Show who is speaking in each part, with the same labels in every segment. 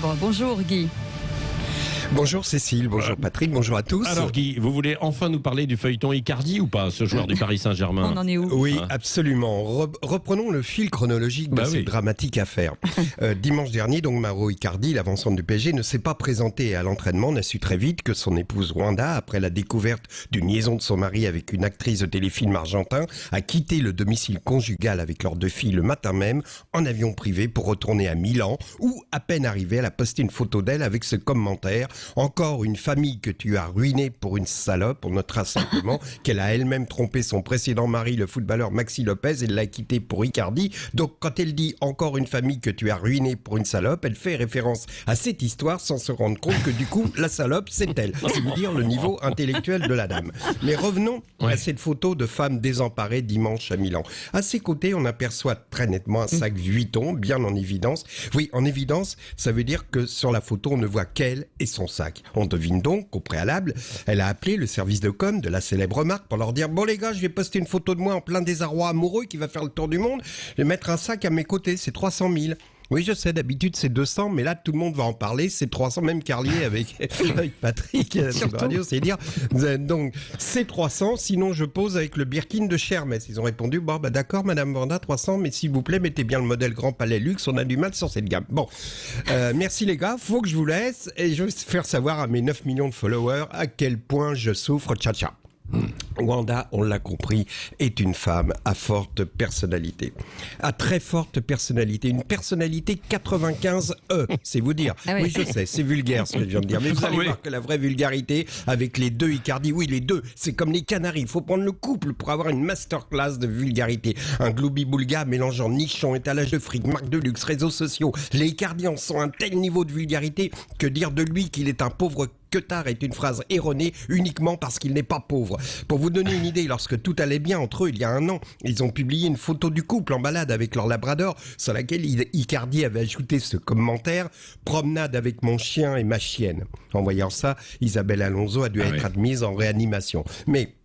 Speaker 1: Bonjour Guy.
Speaker 2: Bonjour Cécile, bonjour Patrick, bonjour à tous.
Speaker 3: Alors Guy, vous voulez enfin nous parler du feuilleton Icardi ou pas, ce joueur du Paris Saint-Germain?
Speaker 1: On en est où?
Speaker 2: Oui, absolument. Reprenons le fil chronologique de cette dramatique affaire. Dimanche dernier, donc Mauro Icardi, l'avant-centre du PSG, ne s'est pas présenté à l'entraînement, n'a su très vite que son épouse Wanda, après la découverte d'une liaison de son mari avec une actrice de téléfilm argentin, a quitté le domicile conjugal avec leurs 2 filles le matin même en avion privé pour retourner à Milan, où, à peine arrivée, elle a posté une photo d'elle avec ce commentaire: encore une famille que tu as ruinée pour une salope. On notera simplement qu'elle a elle-même trompé son précédent mari, le footballeur Maxi Lopez, et l'a quitté pour Icardi. Donc quand elle dit encore une famille que tu as ruinée pour une salope, elle fait référence à cette histoire sans se rendre compte que du coup la salope c'est elle. C'est vous dire le niveau intellectuel de la dame. Mais revenons à cette photo de femme désemparée dimanche à Milan. À ses côtés, on aperçoit très nettement un sac Vuitton bien en évidence. Oui, en évidence, ça veut dire que sur la photo on ne voit qu'elle et son sac. On devine donc qu'au préalable, elle a appelé le service de com de la célèbre marque pour leur dire: bon les gars, je vais poster une photo de moi en plein désarroi amoureux qui va faire le tour du monde. Je vais mettre un sac à mes côtés, c'est 300 000. Oui, je sais, d'habitude c'est 200, mais là tout le monde va en parler, c'est 300, même Carlier avec Patrick sur la radio, c'est dire, donc c'est 300, sinon je pose avec le Birkin de Hermès. Ils ont répondu: bon bah d'accord madame Wanda, 300, mais s'il vous plaît mettez bien le modèle Grand Palais Luxe, on a du mal sur cette gamme. Bon, merci les gars, faut que je vous laisse, et je vais faire savoir à mes 9 millions de followers à quel point je souffre, tcha-tcha. Wanda, on l'a compris, est une femme à forte personnalité, à très forte personnalité, une personnalité 95E, c'est vous dire. Oui, je sais, c'est vulgaire ce que je viens de dire, mais vous allez voir que la vraie vulgarité avec les 2 Icardi, oui les 2, c'est comme les Canaries, il faut prendre le couple pour avoir une masterclass de vulgarité. Un gloubi-boulga mélangeant nichon, étalage de fric, marque de luxe, réseaux sociaux. Les Icardi en sont un tel niveau de vulgarité que dire de lui qu'il est un pauvre queutard est une phrase erronée uniquement parce qu'il n'est pas pauvre. Pour vous donner une idée, lorsque tout allait bien entre eux il y a un an, ils ont publié une photo du couple en balade avec leur labrador sur laquelle Icardi avait ajouté ce commentaire: promenade avec mon chien et ma chienne. En voyant ça, Isabelle Alonso a dû être admise en réanimation. Mais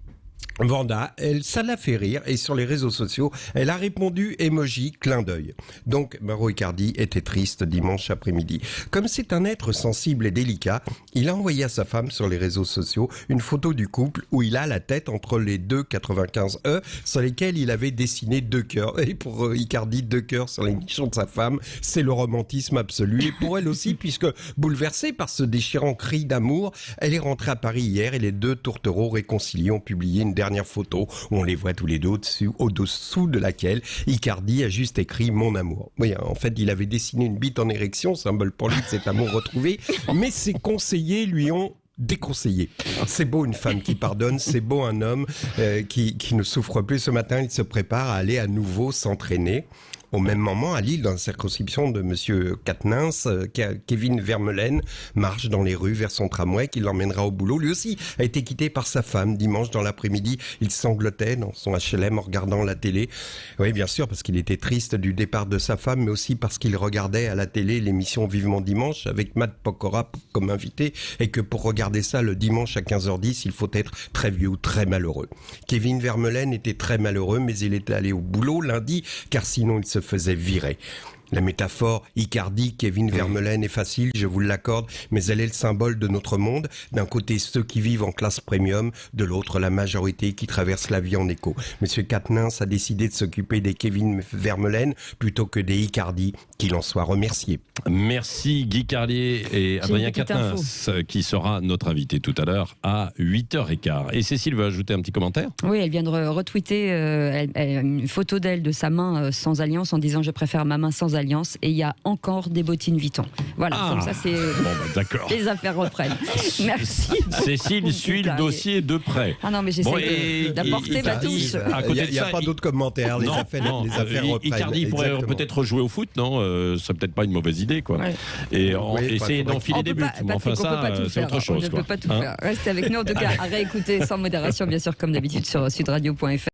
Speaker 2: Wanda, ça l'a fait rire, et sur les réseaux sociaux, elle a répondu emoji clin d'œil. Donc, Mauro Icardi était triste dimanche après-midi. Comme c'est un être sensible et délicat, il a envoyé à sa femme sur les réseaux sociaux une photo du couple où il a la tête entre les 2 95E sur lesquels il avait dessiné 2 cœurs. Et pour Icardi, 2 cœurs sur les nichons de sa femme, c'est le romantisme absolu. Et pour elle aussi, puisque bouleversée par ce déchirant cri d'amour, elle est rentrée à Paris hier et les 2 tourtereaux réconciliés ont publié une dernière photo où on les voit tous les deux au-dessous de laquelle Icardi a juste écrit mon amour. Oui, en fait, il avait dessiné une bite en érection, symbole pour lui de cet amour retrouvé, mais ses conseillers lui ont déconseillé. C'est beau une femme qui pardonne, c'est beau un homme qui ne souffre plus. Ce matin, il se prépare à aller à nouveau s'entraîner. Au même moment, à Lille, dans la circonscription de Monsieur Quatennens, Kevin Vermeulen marche dans les rues vers son tramway qui l'emmènera au boulot. Lui aussi a été quitté par sa femme dimanche dans l'après-midi. Il sanglotait dans son HLM en regardant la télé. Oui, bien sûr, parce qu'il était triste du départ de sa femme, mais aussi parce qu'il regardait à la télé l'émission Vivement Dimanche avec Matt Pokora comme invité, et que pour regarder ça le dimanche à 15h10, il faut être très vieux ou très malheureux. Kevin Vermeulen était très malheureux, mais il était allé au boulot lundi, car sinon il se faisait virer. La métaphore Icardi, Kevin Vermeulen est facile, je vous l'accorde, mais elle est le symbole de notre monde. D'un côté, ceux qui vivent en classe premium, de l'autre, la majorité qui traverse la vie en écho. Monsieur Quatennens a décidé de s'occuper des Kevin Vermeulen plutôt que des Icardi, qu'il en soit remercié.
Speaker 3: Merci Guy Carlier et Adrien Quatennens, qui sera notre invité tout à l'heure à 8h15. Et Cécile veut ajouter un petit commentaire?
Speaker 1: Oui, elle vient de retweeter une photo d'elle de sa main sans alliance en disant: je préfère ma main sans alliance, et il y a encore des bottines Vuitton. Voilà, comme ça c'est
Speaker 3: d'accord.
Speaker 1: Les affaires reprennent. Merci.
Speaker 3: Cécile suit le dossier de près.
Speaker 1: Ah non, mais j'essaie d'apporter ma touche.
Speaker 2: Il n'y a pas d'autres commentaires. Les affaires reprennent.
Speaker 3: Icardi pourrait peut-être jouer au foot, non? C'est peut-être pas une mauvaise idée, quoi. Ouais. Et essayer d'enfiler des buts. Mais enfin, ça, c'est autre chose.
Speaker 1: On ne peut pas tout faire. Restez avec nous, en tout cas, à réécouter sans modération, bien sûr, comme d'habitude, sur sudradio.fr.